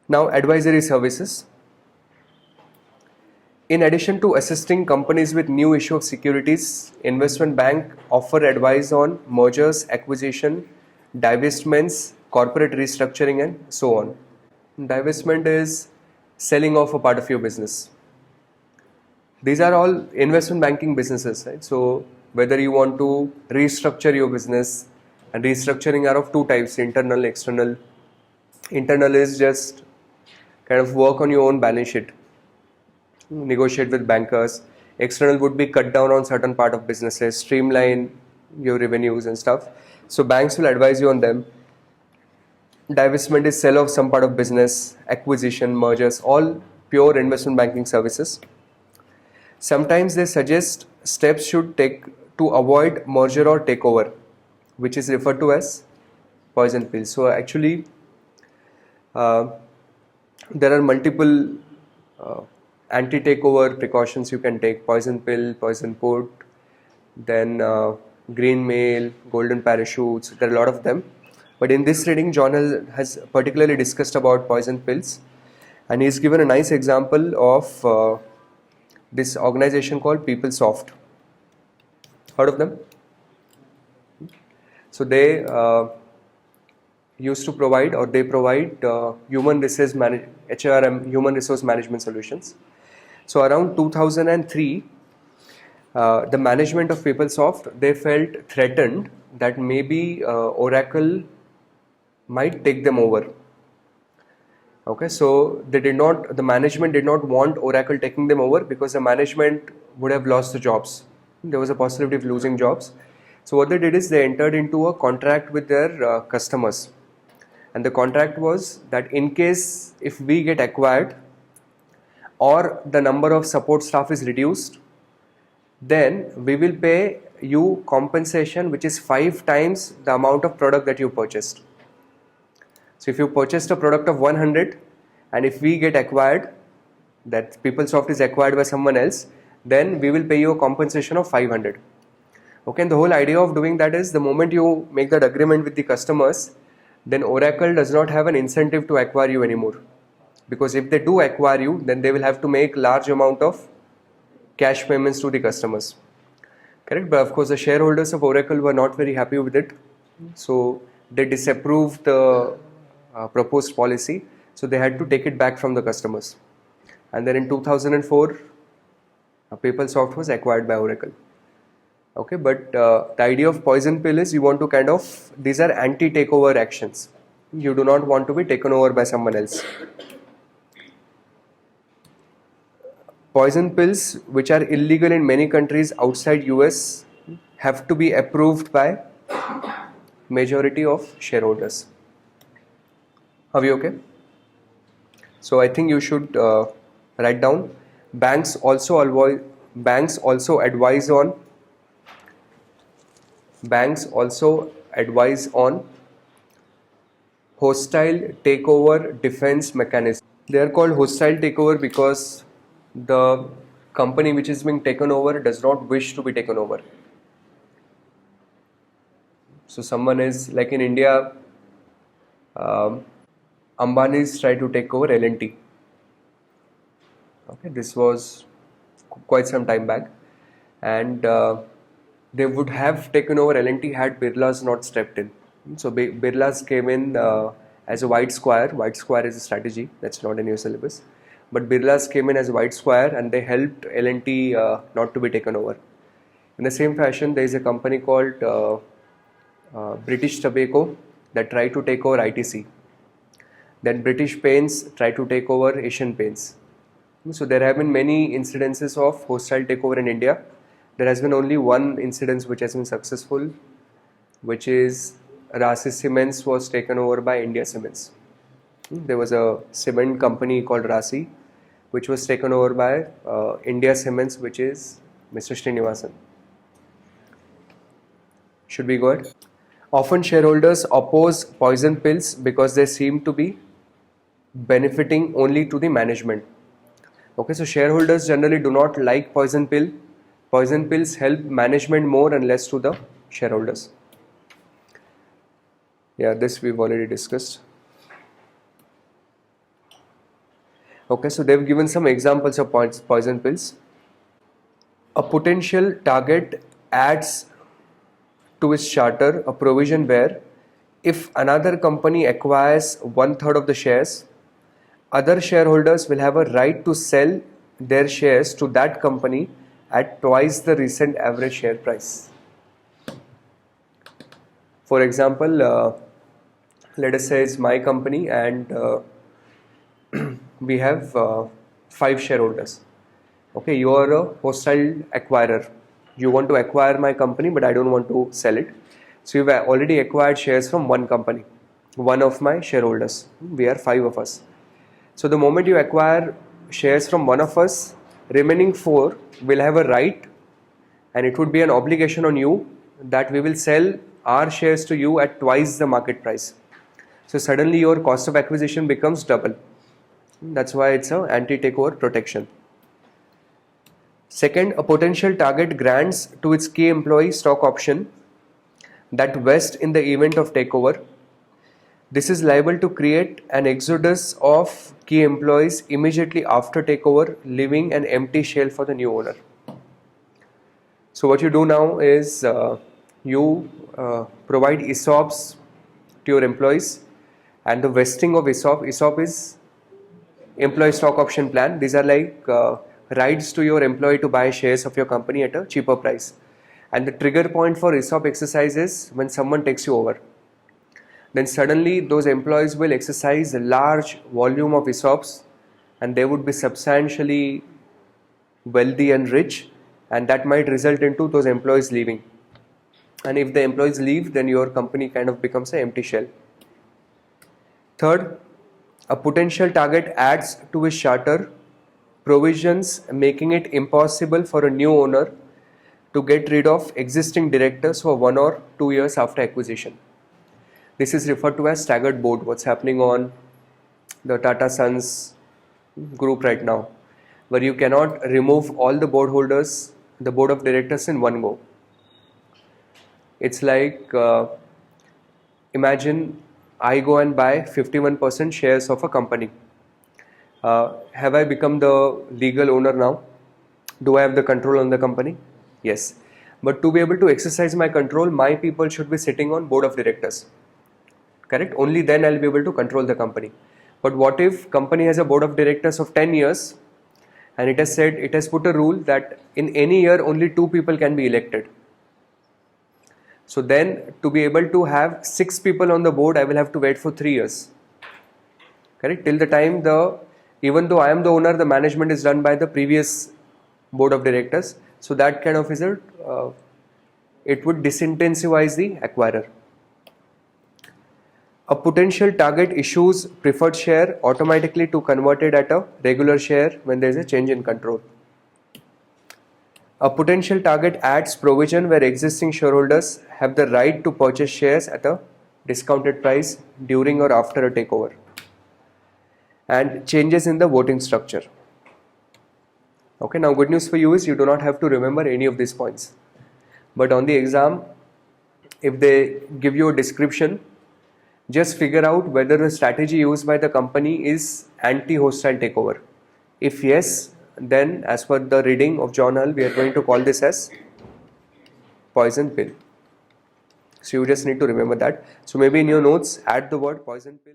Now, advisory services. In addition to assisting companies with new issue of securities, investment bank offer advice on mergers, acquisition, divestments, corporate restructuring, and so on. Divestment is selling off a part of your business. These are all investment banking businesses, right? So whether you want to restructure your business, and restructuring are of two types: internal, external. Internal is just kind of work on your own balance sheet, negotiate with bankers. External would be cut down on certain part of businesses, streamline your revenues and stuff. So banks will advise you on them. Divestment is sell of some part of business, acquisition, mergers, all pure investment banking services. Sometimes they suggest steps should take to avoid merger or takeover, which is referred to as poison pills. So actually, there are multiple anti-takeover precautions you can take: poison pill, poison put, then green mail, golden parachutes. There are a lot of them. But in this reading, John has particularly discussed about poison pills, and he's given a nice example of this organization called PeopleSoft. Heard of them? So they used to provide, or they provide human resource HRM, human resource management solutions. So around 2003, the management of PeopleSoft, they felt threatened that maybe Oracle might take them over. Okay, so the management did not want Oracle taking them over, because the management would have lost the jobs. There was a possibility of losing jobs. So what they did is they entered into a contract with their customers. And the contract was that in case if we get acquired or the number of support staff is reduced, then we will pay you compensation which is 5 times the amount of product that you purchased. So if you purchased a product of 100, and if we get acquired, that PeopleSoft is acquired by someone else, then we will pay you a compensation of 500. Okay, and the whole idea of doing that is the moment you make that agreement with the customers, then Oracle does not have an incentive to acquire you anymore. Because if they do acquire you, then they will have to make large amount of cash payments to the customers. Correct? But of course the shareholders of Oracle were not very happy with it. So they disapproved the proposed policy. So they had to take it back from the customers. And then in 2004, PeopleSoft was acquired by Oracle. Okay, but the idea of poison pill is you want to kind of, these are anti-takeover actions. You do not want to be taken over by someone else. Poison pills, which are illegal in many countries outside US, have to be approved by majority of shareholders. Are we okay? So I think you should write down. Banks also advise on hostile takeover defense mechanism. They are called hostile takeover because the company which is being taken over does not wish to be taken over. So someone is, like in India, Ambani's tried to take over L&T. Okay, this was quite some time back, and they would have taken over L&T had Birlas not stepped in. So Birlas came in as a white square. White square is a strategy, that's not in your syllabus. But Birlas came in as a white square and they helped L&T not to be taken over. In the same fashion, there is a company called British Tobacco that tried to take over ITC. Then British Paints tried to take over Asian Paints. So there have been many incidences of hostile takeover in India. There has been only one incident which has been successful, which is Rasi Cements was taken over by India Cements. There was a cement company called Rasi, which was taken over by India Cements, which is Mr. Srinivasan. Should we go ahead? Often shareholders oppose poison pills because they seem to be benefiting only to the management. Okay, so shareholders generally do not like poison pill. Poison pills help management more and less to the shareholders. Yeah, this we've already discussed. Okay, so they've given some examples of poison pills. A potential target adds to its charter a provision where if another company acquires 1/3 of the shares, other shareholders will have a right to sell their shares to that company at twice the recent average share price. For example, let us say it's my company and we have 5 shareholders. Okay, you are a hostile acquirer. You want to acquire my company, but I don't want to sell it. So you've already acquired shares from one company, one of my shareholders. We are 5 of us. So the moment you acquire shares from one of us, remaining 4 will have a right, and it would be an obligation on you that we will sell our shares to you at twice the market price. So suddenly your cost of acquisition becomes double. That's why it's an anti-takeover protection. Second, a potential target grants to its key employee stock option that vest in the event of takeover. This is liable to create an exodus of key employees immediately after takeover, leaving an empty shell for the new owner. So what you do now is you provide ESOPs to your employees, and the vesting of ESOP is employee stock option plan. These are like rights to your employee to buy shares of your company at a cheaper price. And the trigger point for ESOP exercise is when someone takes you over. Then suddenly those employees will exercise a large volume of ESOPs and they would be substantially wealthy and rich, and that might result into those employees leaving. And if the employees leave, then your company kind of becomes an empty shell. Third, a potential target adds to his charter provisions making it impossible for a new owner to get rid of existing directors for 1 or 2 years after acquisition. This is referred to as staggered board, what's happening on the Tata Sons group right now, where you cannot remove all the board holders, the board of directors in one go. It's like, imagine I go and buy 51% shares of a company. Have I become the legal owner now? Do I have the control on the company? Yes. But to be able to exercise my control, my people should be sitting on board of directors. Correct? Only then I'll be able to control the company. But what if company has a board of directors of 10 years and it has put a rule that in any year only 2 people can be elected. So then to be able to have 6 people on the board, I will have to wait for 3 years. Correct? Till the time even though I am the owner, the management is done by the previous board of directors. So that kind of result, it would disincentivize the acquirer. A potential target issues preferred share automatically to convert it at a regular share when there is a change in control. A potential target adds provision where existing shareholders have the right to purchase shares at a discounted price during or after a takeover. And changes in the voting structure. Okay, now good news for you is you do not have to remember any of these points. But on the exam, if they give you a description, just figure out whether the strategy used by the company is anti-hostile takeover. If yes, then as per the reading of John Hull, we are going to call this as poison pill. So you just need to remember that. So maybe in your notes, add the word poison pill.